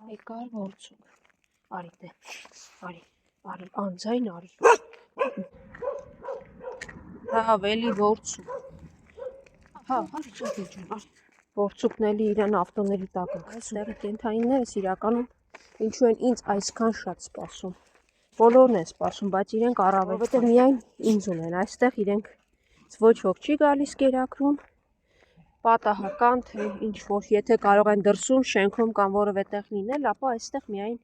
Եկար որցուկ։ Արի դե։ Արի անձայն արի։ Հա, վելի որցուկ։ Հա, արի ծոպի ջան, արի։ Որցուկն էլի իրան ավտոների տակ են։ Այստեղ կենթայիններս իրականում ինչու են ինձ այսքան շատ սպասում։ Բոլորն են սպասում, բայց իրենք առավել, որովհետև միայն ինձ ունեն, այստեղ իրենք ոչ ոք չի գալիս կերակրում, պատահական թե ինչ-որ, եթե կարող են դրսում, շենքում կամ որևէ տեղ լինել, ապա այստեղ միայն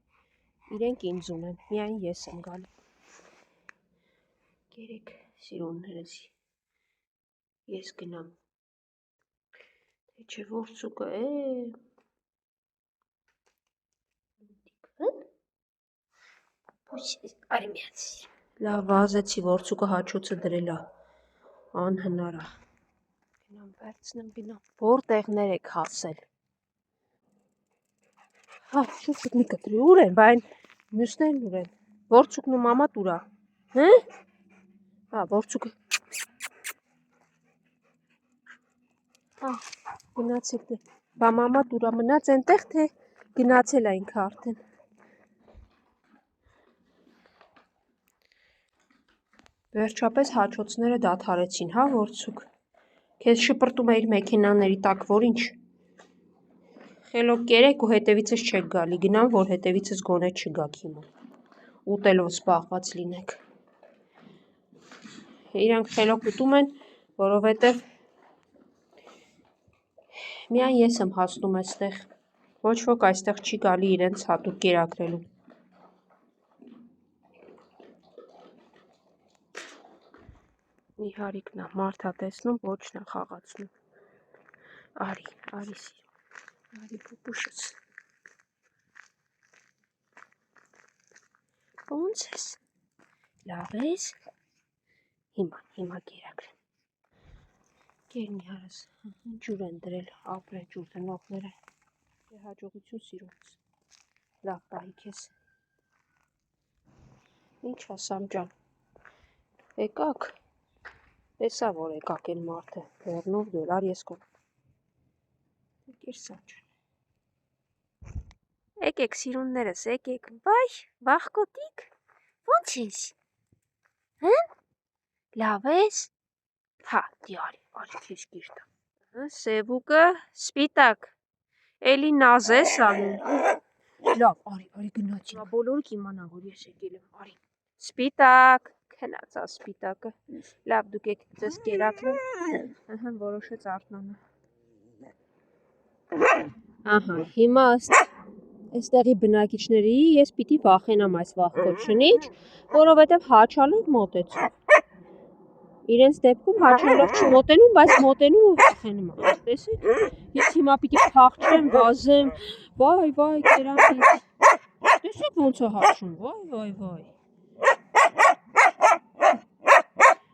իրենք ինձ ունեն, միայն ես եմ գալի։ Կերեք սիրուններս, ես գնամ, թե չէ որցուկը Արի միացիր։ Լավ, վազեցի, որցուկը հաչոցը դրելա, անհնար է։ Գնամ վերցնեմ, գնամ, որտեղներ եք հասել։ Հա, շուտ մի կտրի, ուր են, բայն մյուսներն ուր են, որցուկն ու մամատ ուրա, հը? Հա, որցուկը։ Հա, գնացեք դե, բա մամատ ուրա մնաց ենտեղ, թե գնացել է ինքը արդեն։ Վերջապես հաչոցները դադարեցին, հա որցուկ։ Քեզ շպրտում է իր մեքենաների տակ, որ ինչ։ Խելոք կերեք ու հետևիցս չեք գալի, գնամ, որ հետևիցս գոնե չգաք հիմա։ Ուտելով զբաղված լինեք։ Իրանք խելոք ուտում են, որովհետև միայն ես եմ հասնում այստեղ։ Ոչ ոք այստեղ չի գալի իրենց հատուկ կերակրելու։ Իհարիկն է, մարդա տեսնում, ոչն է խաղացնում։ Արի սիրում, արի պուպուշս։ Ոնց ես, լավ ես, հիմա կերակրեմ։ Կեր մի հարս, ջուր են դրել, ապրեն ջուր տնողները, հաջողություն սիրունս, լավ պահի քեզ։ Ինչ ասամ ջան, եկաք, տեսա որ եկաք են մարդը, վերնով դուր, ար ես կոմ։ Եկեր սան ջան։ Եկեք սիրուններս, եկեք, վայ, վախկոտիկ, ոնց ես, հը, լավ ես, հա, դի արի քեզ կիրտա, սևուկը, սպիտակ, էլի նազ ես անում, լավ, արի գնացի, բոլորը կիմանան, որ ես եկել եմ, արի, սպիտակ, քնացա սպիտակը, լավ դուք եք ձեզ կերակրեմ, որոշեց Արթնանը։ Ահա, հիմա այստեղի բնակիչների ես պիտի վախենամ այս վախկոտ շնիչ, որովհետև հաչալով մոտեցում։ Իրենց դեպքում հաչալով չմոտենում, բայց մոտենում ու վախենում եմ, տեսեք, ես հիմա պիտի փախչեմ, վազեմ, վայ, կերանքից, տեսեք ոնց է հաչում, վայ։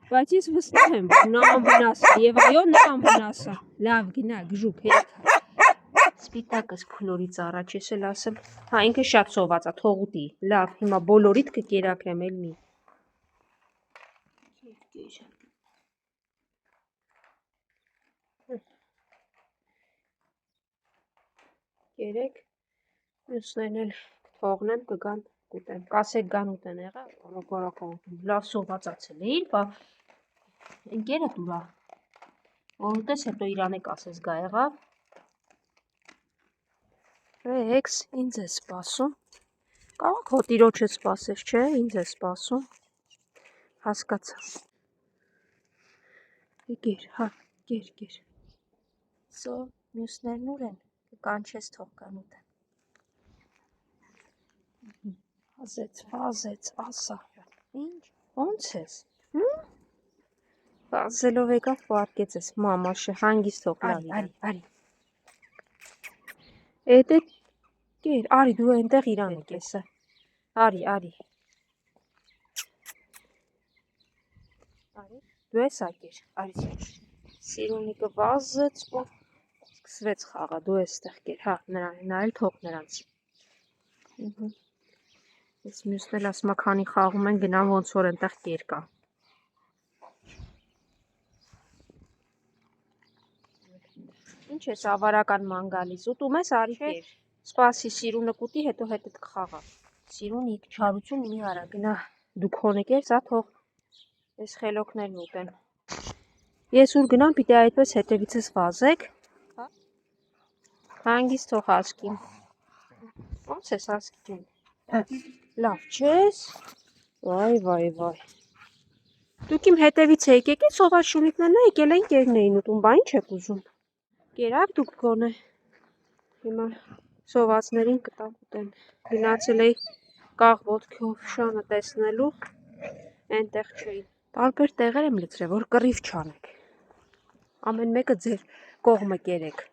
Բայց ես վստահ եմ, որ նա անվնաս է, և այո, նա անվնաս է, լավ գնա, գժուկ, հետ։ Սպիտակս քլորից առաջ ես էլ ասեմ, հա ինքը շատ սոված է, թող ուտի, լավ, հիմա բոլորիդ կկերակրեմ էլ մի։ Կերեք, մյուսներն էլ թողնեմ, կգան կուտեմ, կասեք գան ուտեն եղա, որոքորոքով ուտում, լավ սովածացել էիր, բա ընկերդ ուրա, որ ուտես հետո իրան է կասես գա եղավ։ Ռեքս, ինձ է սպասում, կարող հոտիրոչը սպասես, չէ, ինձ է սպասում, հասկացա։ Կեր, հա, կեր։ Սո, մյուսներն ուր են, կանչես թող կան ուտեն։ Վազեց, ասա, ինչ, ոնց ես, վազելով եկավ պարկեց ես, մամաշը, հանգիստ թող լավ իրան։ Արի։ Էդ է, կեր, արի, դու ենտեղ իրան է կեսը, արի։ Դու ես ակեր, արի, սիրունիկը վազեց ու սկսվեց խաղա, դու ես տեղ կեր, հա, նա էլ թող նրանց։ Ես մյուսն էլ ասմա քանի խաղում են գնան ոնց որ ենտեղ կեր կա։ Ինչ ես ավարական ման գալիս, ուտում ես արի կեր, Սպասի, Սիրունը կուտի, հետո հետդ կխաղա։ Սիրուն չարություն մի արա, գնա դու քոնը կերս, թող այս խելոքներն ուտեն։ Ես ուր գնամ, պիտի այդպես հետևիցս վազեք։ Հանգիստ թող ասկին։ Ոնց ես ասկի ջան։ Լավ չես։ Վայ։ Դուք իմ հետևից եկեք, սոված շունիկներն եկել էին կերն էին ուտում, բա ինչ եք ուզում։ Կերակ դուք գոնե։ Հիմա սովածներին կտամ ուտեն։ Գնացել էի կաղ ոտքով շանը տեսնելու, այնտեղ չէին։ Տարբեր տեղեր եմ լցրել, որ կռիվ չանեք։ Ամեն մեկը ձեր կողմը կերեք։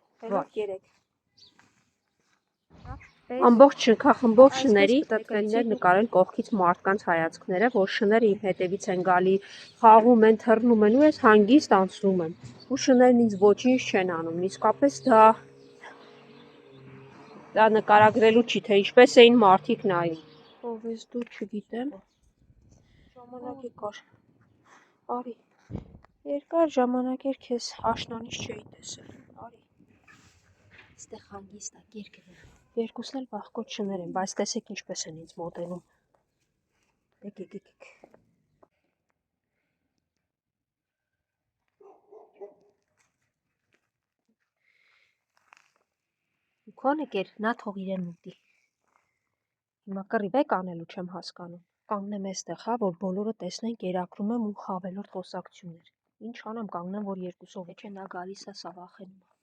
Ամբողջ շնքախմբով շների պետք է լիներ նկարել կողքից մարդկանց հայացքները, որ շները իմ հետևից են գալի, խաղում են, թռնում են ու ես հանգիստ անցնում եմ։ Ու շներն ինձ ոչինչ չեն անում, իսկապես դա նկարագրելու չի, թե ինչպես էին մարդիկ նայում։ Ով ես դու չգիտեմ։ Ժամանակ եկար։ Արի։ Երկար ժամանակ էր քեզ աշնանից չէի տեսել։ Արի։ Այստեղ հանգիստ է, կեր գնա։ Երկուսն էլ վախկոտ շներ են, բայց տեսեք ինչպես են ինձ մոտենում։ Եկեք։ Քոնը կեր, նա թող իրեն ուտի։ Հիմա կռիվ եք անելու չեմ հասկանում։ Կանգնեմ էստեղ, հա, որ բոլորը տեսնեն, կերակրում եմ ու հավելորդ խոսակցություններ։ Ինչ անեմ, կանգնեմ, որ երկուսով է, չէ նա գալիս է, սա վախենում է։